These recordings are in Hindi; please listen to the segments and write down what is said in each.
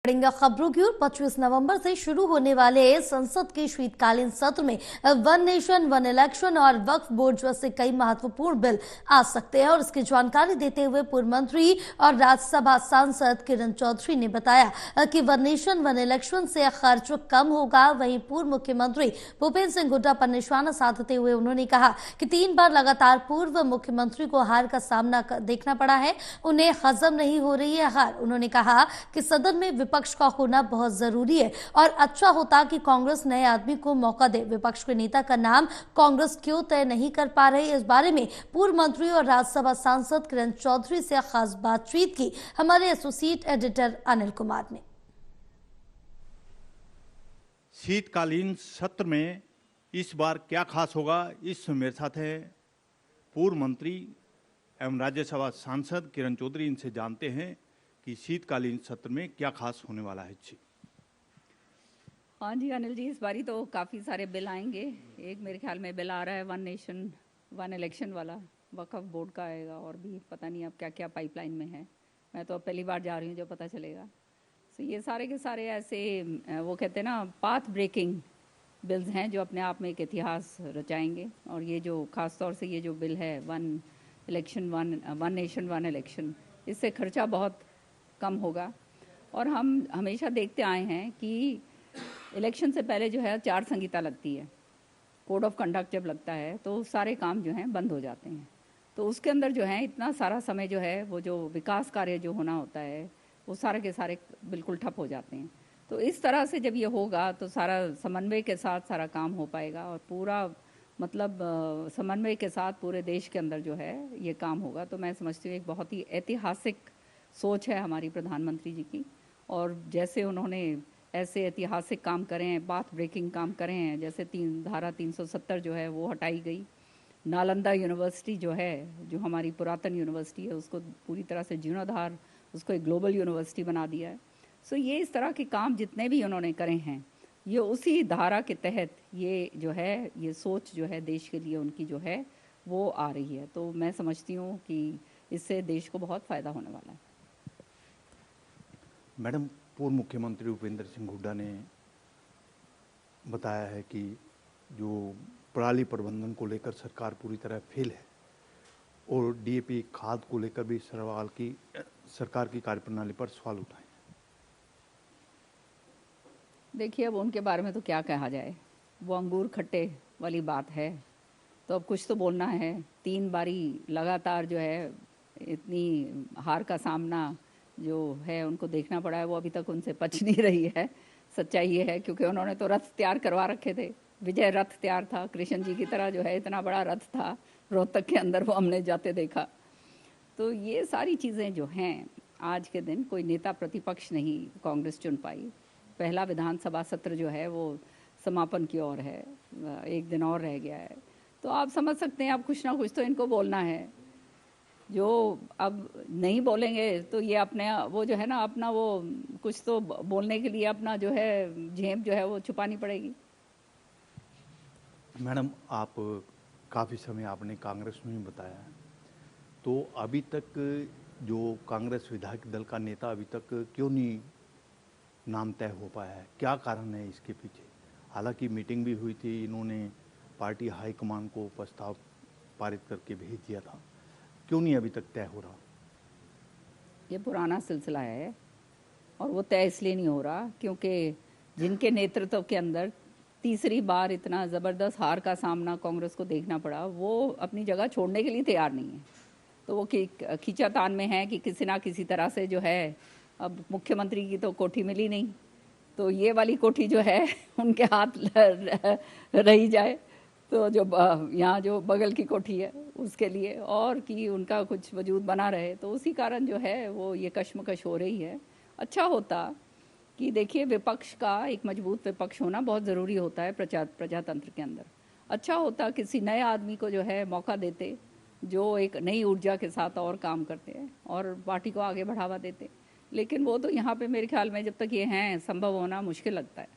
बढ़ेंगे खबरों की ओर। 25 नवंबर से शुरू होने वाले संसद के शीतकालीन सत्र में वन नेशन वन इलेक्शन और वक्फ बोर्ड जैसे कई महत्वपूर्ण बिल आ सकते हैं। और इसकी जानकारी देते हुए पूर्व मंत्री और राज्यसभा सांसद किरण चौधरी ने बताया कि वन नेशन वन इलेक्शन से खर्च कम होगा। वहीं पूर्व मुख्यमंत्री भूपेंद्र सिंह हुड्डा पर निशाना साधते हुए उन्होंने कहा कि 3 बार लगातार पूर्व मुख्यमंत्री को हार का सामना देखना पड़ा है, उन्हें हजम नहीं हो रही है हार। उन्होंने कहा कि सदन में विपक्ष का होना बहुत जरूरी है और अच्छा होता कि कांग्रेस नए आदमी को मौका दे। विपक्ष के नेता का नाम कांग्रेस क्यों तय नहीं कर पा रही, इस बारे में पूर्व मंत्री और राज्यसभा सांसद किरण चौधरी से खास बातचीत की हमारे एसोसिएट एडिटर अनिल कुमार ने। शीतकालीन सत्र में इस बार क्या खास होगा, इस मेरे साथ है पूर्व मंत्री एवं राज्यसभा सांसद किरण चौधरी। इनसे जानते हैं कि शीतकालीन सत्र में क्या खास होने वाला है। जी हाँ जी अनिल जी, इस बारी तो काफ़ी सारे बिल आएंगे। एक मेरे ख्याल में बिल आ रहा है वन नेशन वन इलेक्शन वाला, वक्फ बोर्ड का आएगा, और भी पता नहीं अब क्या क्या पाइपलाइन में है। मैं तो अब पहली बार जा रही हूँ, जो पता चलेगा। तो ये सारे के सारे ऐसे वो कहते हैं ना, पाथ ब्रेकिंग बिल्स हैं जो अपने आप में एक इतिहास रचाएंगे। और ये जो खास तौर से ये जो बिल है वन नेशन वन इलेक्शन, इससे खर्चा बहुत कम होगा। और हम हमेशा देखते आए हैं कि इलेक्शन से पहले जो है आचार संहिता लगती है, कोड ऑफ कंडक्ट जब लगता है तो सारे काम जो हैं बंद हो जाते हैं। तो उसके अंदर जो है इतना सारा समय जो है, वो जो विकास कार्य जो होना होता है, वो सारे के सारे बिल्कुल ठप हो जाते हैं। तो इस तरह से जब ये होगा तो सारा समन्वय के साथ सारा काम हो पाएगा और पूरा मतलब समन्वय के साथ पूरे देश के अंदर जो है ये काम होगा। तो मैं समझती हूँ एक बहुत ही ऐतिहासिक सोच है हमारी प्रधानमंत्री जी की। और जैसे उन्होंने ऐसे ऐतिहासिक काम करे हैं, पाथ ब्रेकिंग काम करे हैं, जैसे धारा 370 जो है वो हटाई गई। नालंदा यूनिवर्सिटी जो है, जो हमारी पुरातन यूनिवर्सिटी है, उसको पूरी तरह से जीर्णोद्धार, उसको एक ग्लोबल यूनिवर्सिटी बना दिया है। सो ये इस तरह के काम जितने भी उन्होंने करे हैं, ये उसी धारा के तहत ये जो है ये सोच जो है देश के लिए उनकी जो है वो आ रही है। तो मैं समझती हूँ कि इससे देश को बहुत फ़ायदा होने वाला है। मैडम, पूर्व मुख्यमंत्री भूपेंद्र सिंह हुड्डा ने बताया है कि जो पराली प्रबंधन को लेकर सरकार पूरी तरह फेल है और डीएपी खाद को लेकर भी सरकार की कार्यप्रणाली पर सवाल उठाए। देखिए, अब उनके बारे में तो क्या कहा जाए, वो अंगूर खट्टे वाली बात है। तो अब कुछ तो बोलना है। 3 बारी लगातार जो है इतनी हार का सामना जो है उनको देखना पड़ा है, वो अभी तक उनसे पच नहीं रही है। सच्चाई ये है, क्योंकि उन्होंने तो रथ तैयार करवा रखे थे, विजय रथ तैयार था, कृष्ण जी की तरह जो है इतना बड़ा रथ था रोहतक के अंदर, वो हमने जाते देखा। तो ये सारी चीज़ें जो हैं, आज के दिन कोई नेता प्रतिपक्ष नहीं कांग्रेस चुन पाई। पहला विधानसभा सत्र जो है वो समापन की ओर है, 1 दिन और रह गया है। तो आप समझ सकते हैं अब कुछ ना कुछ तो इनको बोलना है। जो अब नहीं बोलेंगे तो ये अपने वो जो है ना, अपना वो कुछ तो बोलने के लिए अपना जो है झेम जो है वो छुपानी पड़ेगी। मैडम, आप काफ़ी समय आपने कांग्रेस में बताया, तो अभी तक जो कांग्रेस विधायक दल का नेता अभी तक क्यों नहीं नाम तय हो पाया है? क्या कारण है इसके पीछे? हालांकि मीटिंग भी हुई थी, इन्होंने पार्टी हाईकमान को प्रस्ताव पारित करके भेज दिया था, क्यों नहीं अभी तक तय हो रहा? ये पुराना सिलसिला है और वो तय इसलिए नहीं हो रहा क्योंकि जिनके नेतृत्व के अंदर तीसरी बार इतना ज़बरदस्त हार का सामना कांग्रेस को देखना पड़ा, वो अपनी जगह छोड़ने के लिए तैयार नहीं है। तो वो खींचातान में है कि किसी ना किसी तरह से जो है, अब मुख्यमंत्री की तो कोठी मिली नहीं, तो ये वाली कोठी जो है उनके हाथ रही जाए, तो जो यहाँ जो बगल की कोठी है उसके लिए, और कि उनका कुछ वजूद बना रहे। तो उसी कारण जो है वो ये कश्मकश हो रही है। अच्छा होता कि देखिए, विपक्ष का एक मजबूत विपक्ष होना बहुत ज़रूरी होता है प्रजातंत्र के अंदर। अच्छा होता किसी नए आदमी को जो है मौका देते, जो एक नई ऊर्जा के साथ और काम करते हैं और पार्टी को आगे बढ़ावा देते। लेकिन वो तो यहाँ पे मेरे ख्याल में जब तक ये हैं संभव होना मुश्किल लगता है।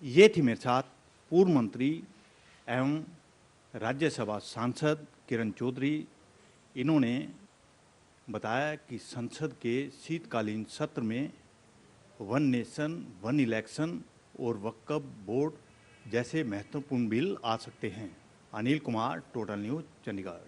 ये थी मेरे साथ पूर्व मंत्री एवं राज्यसभा सांसद किरण चौधरी। इन्होंने बताया कि संसद के शीतकालीन सत्र में वन नेशन वन इलेक्शन और वक्फ बोर्ड जैसे महत्वपूर्ण बिल आ सकते हैं। Anil Kumar, total news, Chandigarh.